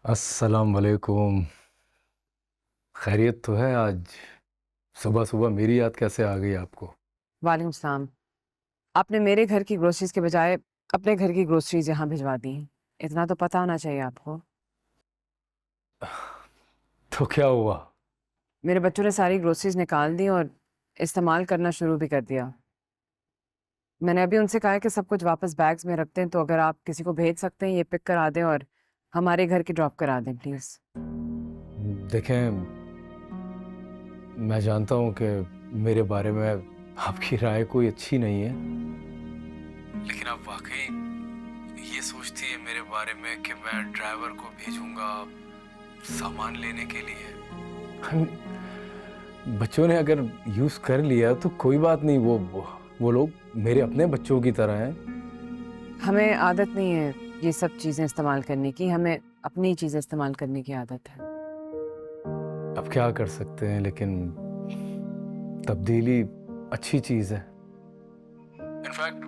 अस्सलाम वालेकुम। खैरियत तो है? आज सुबह सुबह मेरी याद कैसे आ गई आपको? वालेकुम सलाम। आपने मेरे घर की ग्रोसरीज के बजाय अपने घर की ग्रोसरीज यहाँ भिजवा दी हैं। इतना तो पता होना चाहिए आपको। तो क्या हुआ? मेरे बच्चों ने सारी ग्रोसरीज निकाल दी और इस्तेमाल करना शुरू भी कर दिया। मैंने अभी उनसे कहा है कि सब कुछ वापस बैग्स में रखते हैं, तो अगर आप किसी को भेज सकते हैं ये पिक करा दें और हमारे घर की ड्रॉप करा दें प्लीज़। देखें, मैं जानता हूँ कि मेरे बारे में आपकी राय कोई अच्छी नहीं है, लेकिन आप वाकई ये सोचती है मेरे बारे में कि मैं ड्राइवर को भेजूंगा सामान लेने के लिए? बच्चों ने अगर यूज़ कर लिया तो कोई बात नहीं, वो लोग मेरे अपने बच्चों की तरह हैं। हमें आदत नहीं है ये सब चीज़ें इस्तेमाल करने की, हमें अपनी चीज़ें इस्तेमाल करने की आदत है। अब क्या कर सकते हैं, लेकिन तब्दीली अच्छी चीज़ है। इनफैक्ट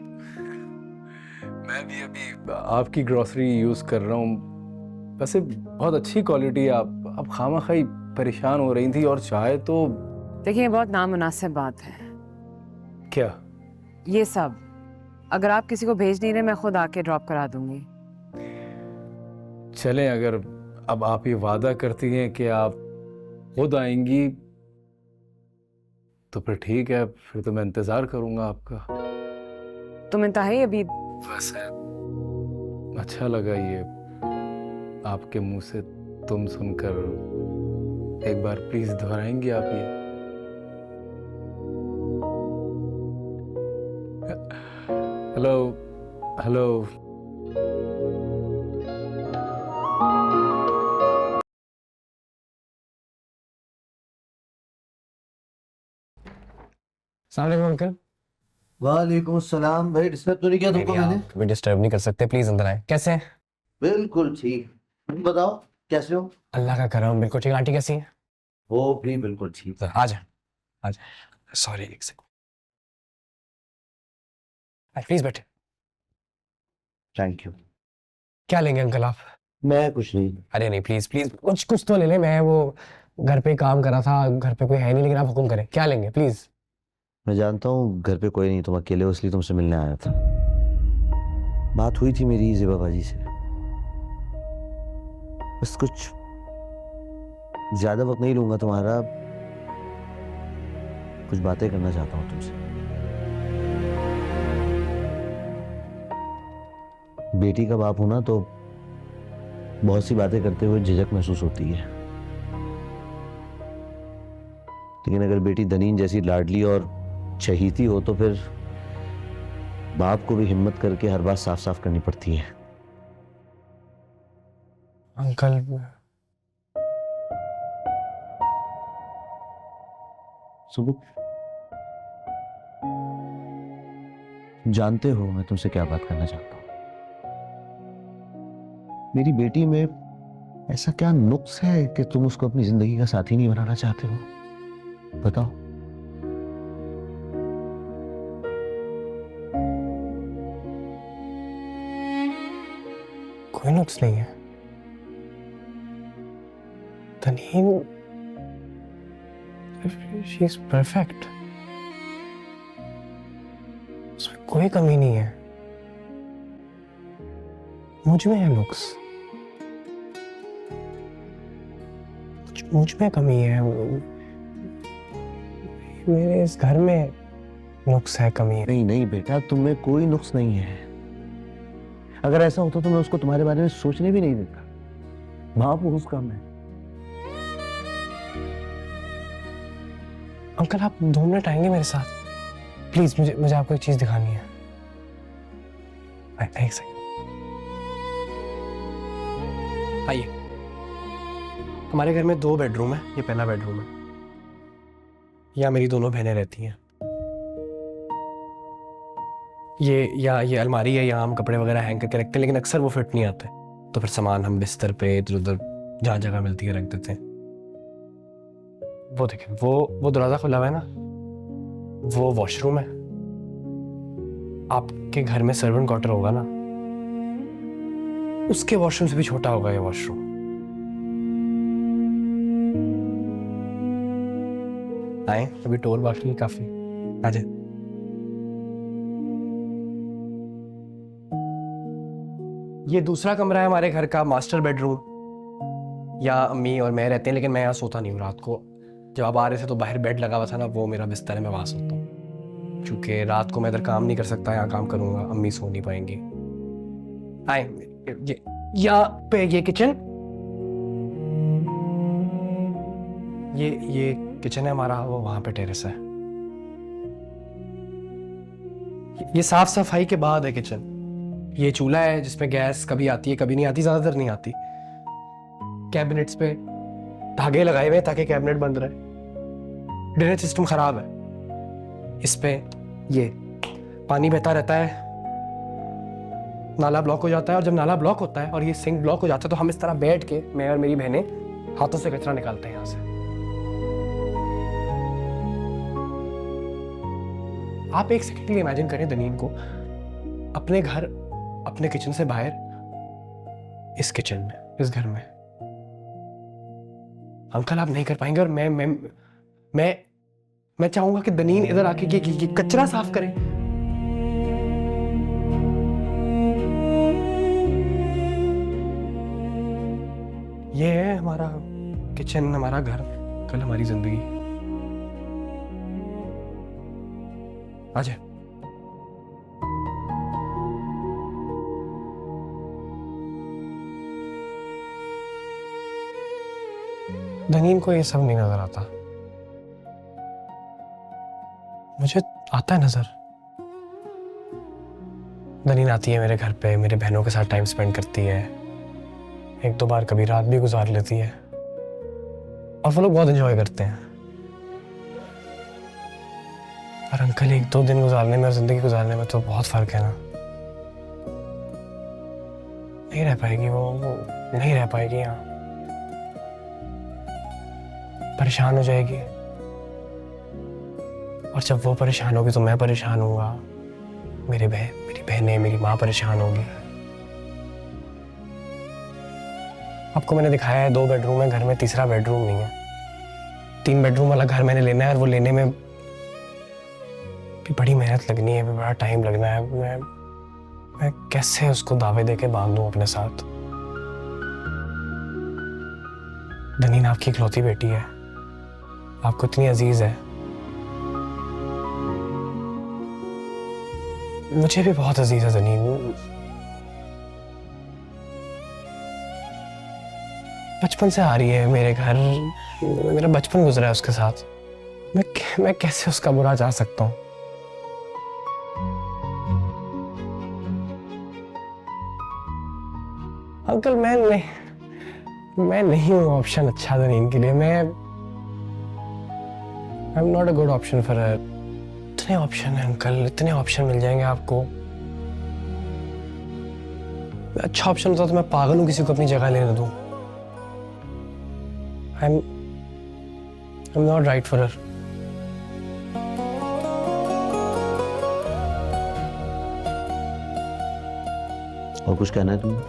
मैं भी अभी आपकी ग्रोसरी यूज़ कर रहा हूँ। वैसे बहुत अच्छी क्वालिटी है। आप अब खामख़ा परेशान हो रही थी, और चाहे तो देखिए ये बहुत नामुनासिब बात है क्या? ये सब। अगर आप किसी को भेज नहीं रहे मैं खुद आके ड्रॉप करा दूंगी। चलें, अगर अब आप ये वादा करती हैं कि आप खुद आएंगी तो फिर ठीक है, फिर तो मैं इंतज़ार करूँगा आपका। तुम इंतहाई अभी। वैसे अच्छा लगा ये आपके मुंह से तुम सुनकर। एक बार प्लीज दोहराएंगे आप ये? Hello, hello. अस्सलाम वालेकुम अंकल। वालेकुम सलाम। भाई डिस्टर्ब तो नहीं किया नहीं तुमको नहीं, मैंने? आप कभी डिस्टर्ब नहीं कर सकते, प्लीज अंदर आए। कैसे हैं? बिल्कुल ठीक। तुम बताओ कैसे हो? अल्लाह का करम, बिल्कुल ठीक। आंटी कैसी है? वो भी बिल्कुल ठीक। आ जा, आ जा। सॉरी, एक सेकंड। प्लीज बैठे। Thank you. क्या लेंगे अंकल आप? मैं कुछ नहीं। अरे नहीं, प्लीज प्लीज कुछ कुछ तो ले लें। मैं वो घर पे काम कर रहा था, घर पे कोई है नहीं, लेकिन आप हुक्म करें, क्या लेंगे प्लीज। मैं जानता हूँ घर पे कोई नहीं, तुम अकेले हो, इसलिए तुमसे मिलने आया था। बात हुई थी मेरी ज़ेबा बाजी से। बस कुछ ज्यादा वक्त नहीं लूंगा तुम्हारा। कुछ बातें करना चाहता हूँ तुमसे। बेटी का बाप हूं ना, तो बहुत सी बातें करते हुए झिझक महसूस होती है। लेकिन अगर बेटी दनीन जैसी लाडली और चहीती हो तो फिर बाप को भी हिम्मत करके हर बात साफ साफ करनी पड़ती है। अंकल सुबह जानते हो मैं तुमसे क्या बात करना चाहता हूँ। मेरी बेटी में ऐसा क्या नुक्स है कि तुम उसको अपनी जिंदगी का साथी नहीं बनाना चाहते हो? बताओ। कोई नुक्स नहीं है। तनीन, शी इज परफेक्ट, उसमें कोई कमी नहीं है। मुझ में है नुक्स, मुझ में कमी है। मेरे इस घर में नुक्स है, कमी है। नहीं नहीं बेटा, तुम में कोई नुक्स नहीं है। अगर ऐसा होता तो मैं उसको तुम्हारे बारे में सोचने भी नहीं देता। बाप हूं उसका मैं। अंकल आप 2 मिनट आएंगे मेरे साथ प्लीज? मुझे मुझे आपको एक चीज दिखानी है। एक सेकंड, आइए। हमारे घर में 2 बेडरूम है, ये पहला बेडरूम है। यहाँ मेरी दोनों बहनें रहती हैं। ये अलमारी है, यहाँ हम कपड़े वगैरह हैंग करके रखते हैं, लेकिन अक्सर वो फिट नहीं आते, तो फिर सामान हम बिस्तर पे इधर उधर जहाँ जगह मिलती है रख देते हैं। वो देखें, वो दरवाजा खुला हुआ है ना, वो वॉशरूम है। आपके घर में सर्वेंट क्वार्टर होगा ना, उसके वॉशरूम से भी छोटा होगा ये वॉशरूम। आए, अभी टोर बाकी है काफी। आ जाए। ये दूसरा कमरा है हमारे घर का, मास्टर बेडरूम। यहाँ अम्मी और मैं रहते हैं, लेकिन मैं यहाँ सोता नहीं हूँ रात को। जब आप आ रहे थे तो बाहर बेड लगा हुआ था ना, वो मेरा बिस्तर है, मैं वहाँ सोता हूँ। क्योंकि रात को मैं इधर काम नहीं कर सकता, यहाँ काम करूँगा, अम्मी सो नहीं पाएंगी। आए, ये यहाँ पे ये किचन, ये किचन है हमारा, वो वहाँ पे टेरेस है। ये साफ सफाई के बाद है किचन। ये चूल्हा है जिसमें गैस कभी आती है कभी नहीं आती, ज्यादातर नहीं आती। कैबिनेट्स पे धागे लगाए हुए हैं ताकि कैबिनेट बंद रहे। ड्रेनेज सिस्टम खराब है। इस पे ये पानी बहता रहता है, नाला ब्लॉक हो जाता है, और जब नाला ब्लॉक होता है और ये सिंक ब्लॉक हो जाता है तो हम इस तरह बैठ के, मैं और मेरी बहनें, हाथों से कचरा निकालते हैं यहाँ से। आप एक सेकंड के लिए इमेजिन करें दनीन को अपने घर, अपने किचन से बाहर, इस किचन में, इस घर में। अंकल आप नहीं कर पाएंगे, और मैं चाहूंगा कि दनीन इधर आके ये कचरा साफ करे। ये है हमारा किचन, हमारा घर, कल हमारी जिंदगी। आ जाए। दनीन को ये सब नहीं नजर आता, मुझे आता है नजर। दनीन आती है मेरे घर पे, मेरे बहनों के साथ टाइम स्पेंड करती है, एक दो बार कभी रात भी गुजार लेती है, और वो लोग बहुत एंजॉय करते हैं। पर अंकल, एक दो दिन गुजारने में और जिंदगी गुजारने में तो बहुत फर्क है ना। नहीं रह पाएगी वो नहीं रह पाएगी यहाँ, परेशान हो जाएगी, और जब वो परेशान होगी तो मैं परेशान होऊंगा, मेरी बहनें, मेरी माँ परेशान होगी। आपको मैंने दिखाया है 2 बेडरूम है घर में, तीसरा बेडरूम नहीं है। 3 बेडरूम वाला घर मैंने लेना है, और वो लेने में भी बड़ी मेहनत लगनी है, भी बड़ा टाइम लगना है। मैं कैसे उसको दावे दे के बांध दूं अपने साथ। दनीन आपकी इकलौती बेटी है, आपको इतनी अजीज है। मुझे भी बहुत अजीज है दनीन। बचपन से आ रही है मेरे घर, मेरा बचपन गुजरा है उसके साथ। मैं कैसे उसका बुरा चाह सकता हूँ। अंकल, मैं नहीं हूँ ऑप्शन अच्छा दनीन के लिए। I am not a good option for her. इतने ऑप्शन है अंकल, इतने ऑप्शन मिल जाएंगे आपको। अच्छा ऑप्शन होता तो मैं पागल हूँ किसी को अपनी जगह लेने दूँ। I am not right for her. और कुछ कहना है तुम्हें?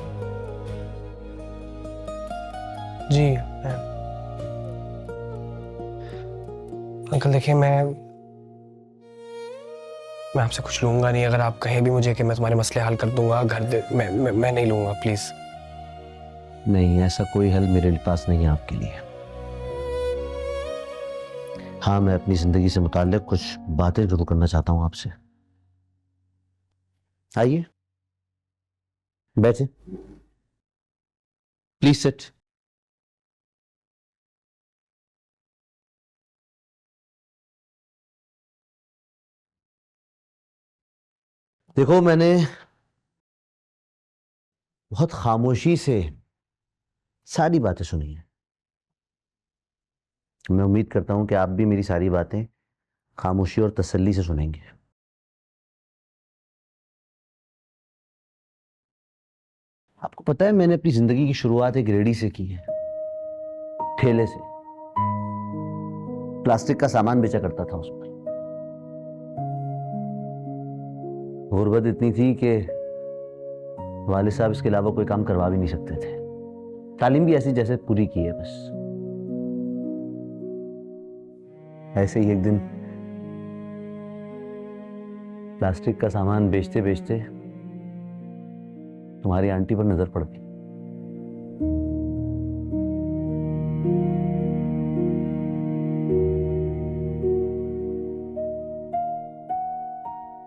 जी अंकल, देखिए मैं आपसे कुछ लूंगा नहीं। अगर आप कहें भी मुझे कि मैं तुम्हारे मसले हल कर दूंगा, मैं नहीं लूंगा, प्लीज। नहीं, ऐसा कोई हल मेरे पास नहीं है आपके लिए। हाँ, मैं अपनी जिंदगी से मुताल्लिक कुछ बातें जरूर करना चाहता हूं आपसे। आइए, बैठे, प्लीज सिट। देखो, मैंने बहुत खामोशी से सारी बातें सुनी है। मैं उम्मीद करता हूं कि आप भी मेरी सारी बातें खामोशी और तसल्ली से सुनेंगे। आपको पता है, मैंने अपनी जिंदगी की शुरुआत एक रेहड़ी से की है, ठेले से। प्लास्टिक का सामान बेचा करता था उस पर। गुर्बत इतनी थी कि वालिद साहब इसके अलावा कोई काम करवा भी नहीं सकते थे। तालीम भी ऐसी जैसे पूरी की है बस। ऐसे ही एक दिन प्लास्टिक का सामान बेचते बेचते तुम्हारी आंटी पर नजर पड़ गई।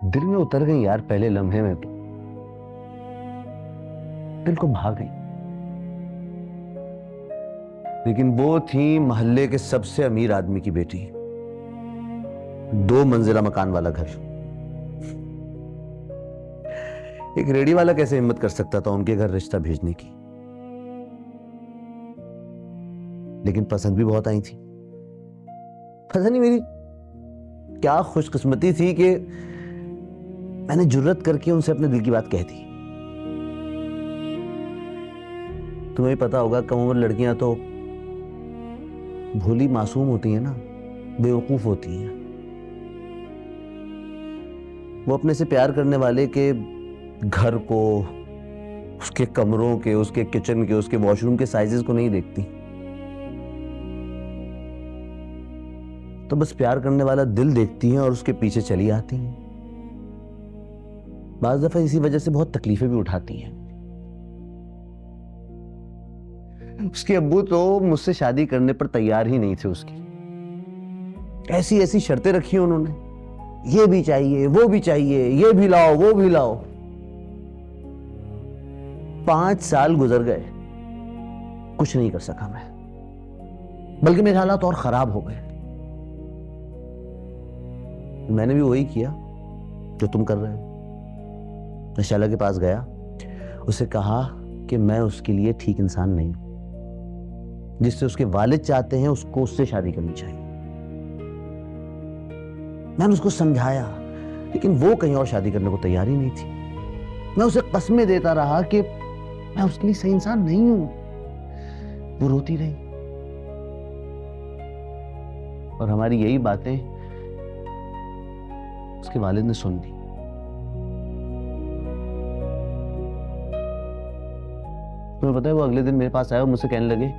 दिल में उतर गई यार, पहले लम्हे में तो दिल को भा गई। लेकिन वो थी मोहल्ले के सबसे अमीर आदमी की बेटी, 2 मंजिला मकान वाला घर। एक रेडी वाला कैसे हिम्मत कर सकता था उनके घर रिश्ता भेजने की। लेकिन पसंद भी बहुत आई थी। पता नहीं मेरी क्या खुशकिस्मती थी कि मैंने जुर्रत करके उनसे अपने दिल की बात कह दी। तुम्हें पता होगा कम उम्र लड़कियां तो भोली मासूम होती हैं ना, बेवकूफ होती हैं। वो अपने से प्यार करने वाले के घर को, उसके कमरों के, उसके किचन के, उसके वॉशरूम के साइजेस को नहीं देखती। तो बस प्यार करने वाला दिल देखती हैं और उसके पीछे चली आती हैं। बाज़ दफा इसी वजह से बहुत तकलीफें भी उठाती हैं। उसके अब्बू तो मुझसे शादी करने पर तैयार ही नहीं थे। उसकी ऐसी ऐसी शर्तें रखी उन्होंने, ये भी चाहिए, वो भी चाहिए, ये भी लाओ, वो भी लाओ। 5 साल गुजर गए, कुछ नहीं कर सका मैं, बल्कि मेरे हालात और खराब हो गए। मैंने भी वही किया जो तुम कर रहे हो। मैं शैला के पास गया, उसे कहा कि मैं उसके लिए ठीक इंसान नहीं हूं। जिससे उसके वालिद चाहते हैं उसको उससे शादी करनी चाहिए। मैंने उसको समझाया, लेकिन वो कहीं और शादी करने को तैयार ही नहीं थी। मैं उसे कस्में देता रहा कि मैं उसके लिए सही इंसान नहीं हूं। वो रोती रही और हमारी यही बातें उसके वालिद ने सुन ली। तुम्हें पता है, वो अगले दिन मेरे पास आया और मुझसे कहने लगे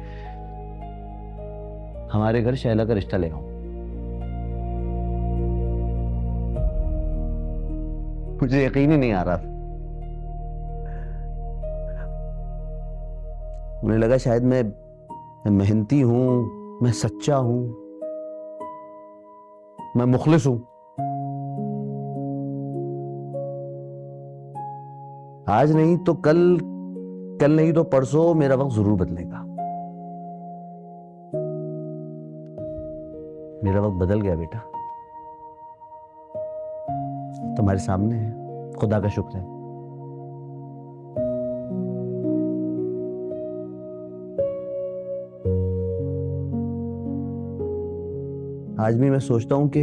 हमारे घर शैला का रिश्ता ले आओ। मुझे यकीन ही नहीं आ रहा। मुझे लगा शायद मैं मेहनती हूं, मैं सच्चा हूं, मैं मुखलिस हूं। आज नहीं तो कल, कल नहीं तो परसों मेरा वक्त जरूर बदलेगा। मेरा वक्त बदल गया बेटा, तुम्हारे सामने है, खुदा का शुक्र है। आज भी मैं सोचता हूं कि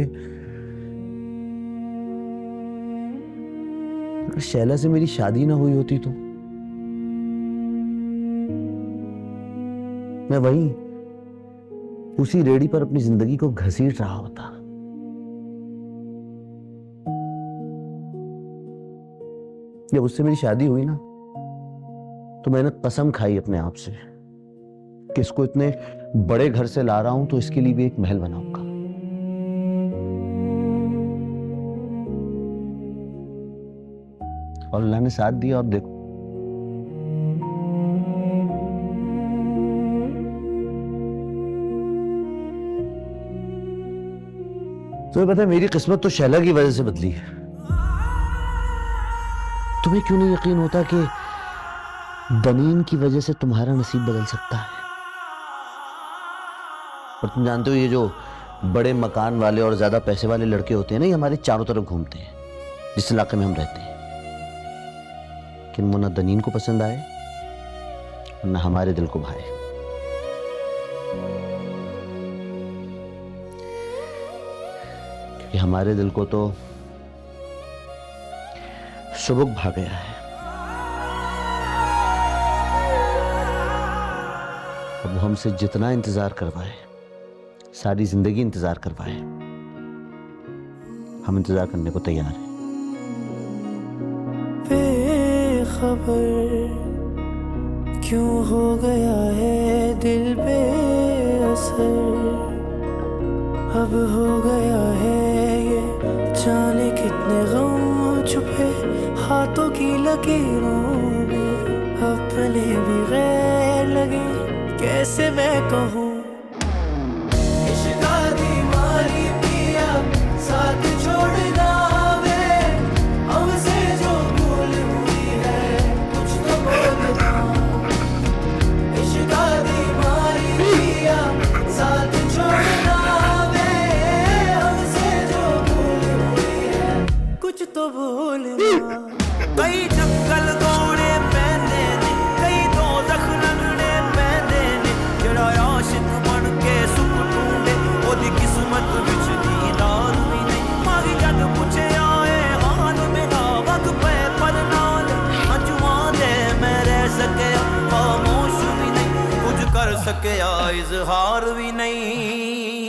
अगर शैला से मेरी शादी ना हुई होती तो मैं वहीं उसी रेडी पर अपनी जिंदगी को घसीट रहा होता। जब उससे मेरी शादी हुई ना, तो मैंने कसम खाई अपने आप से कि इसको इतने बड़े घर से ला रहा हूं तो इसके लिए भी एक महल बनाऊंगा। और अल्लाह ने साथ दिया। और देखो, तुम्हें पता है मेरी किस्मत तो शैला की वजह से बदली है। तुम्हें क्यों नहीं यकीन होता कि दनीन की वजह से तुम्हारा नसीब बदल सकता है? और तुम जानते हो, ये जो बड़े मकान वाले और ज्यादा पैसे वाले लड़के होते हैं ना, ये हमारे चारों तरफ घूमते हैं जिस इलाके में हम रहते हैं। कि वो ना दनीन को पसंद आए और ना हमारे दिल को भाए। क्योंकि हमारे दिल को तो शुबुक भा गया है। अब वो हमसे जितना इंतजार करवाए, सारी जिंदगी इंतजार करवाए, हम इंतजार करने को तैयार हैं। खबर क्यों हो गया है दिल पे असर, अब हो गया है ये जाने कितने गम छुपे हाथों की लकीरों में, अपने भी गैर लगे कैसे मैं कहूँ। इश्क दी मारी पिया साथ छोड़ना वे, हमसे जो भूल हुई है कुछ तो बोलना। इश्क दी मारी पिया साथ छोड़ना वे, हमसे जो भूल हुई है कुछ तो बोलना। कई जंगल दौड़े पैंदे ने, कई दोज़ख लंघने पैंदे ने, जेड़ा आशिक बन के सुख ढूंढे ओदी किस्मत विच दीदार भी नहीं। मागी जद पुछे आए हाल मेरा वग पे पर नाल अंजुआ दे मैं रह सकिया खामोश भी नहीं, कुछ कर सकिया इजहार भी नहीं।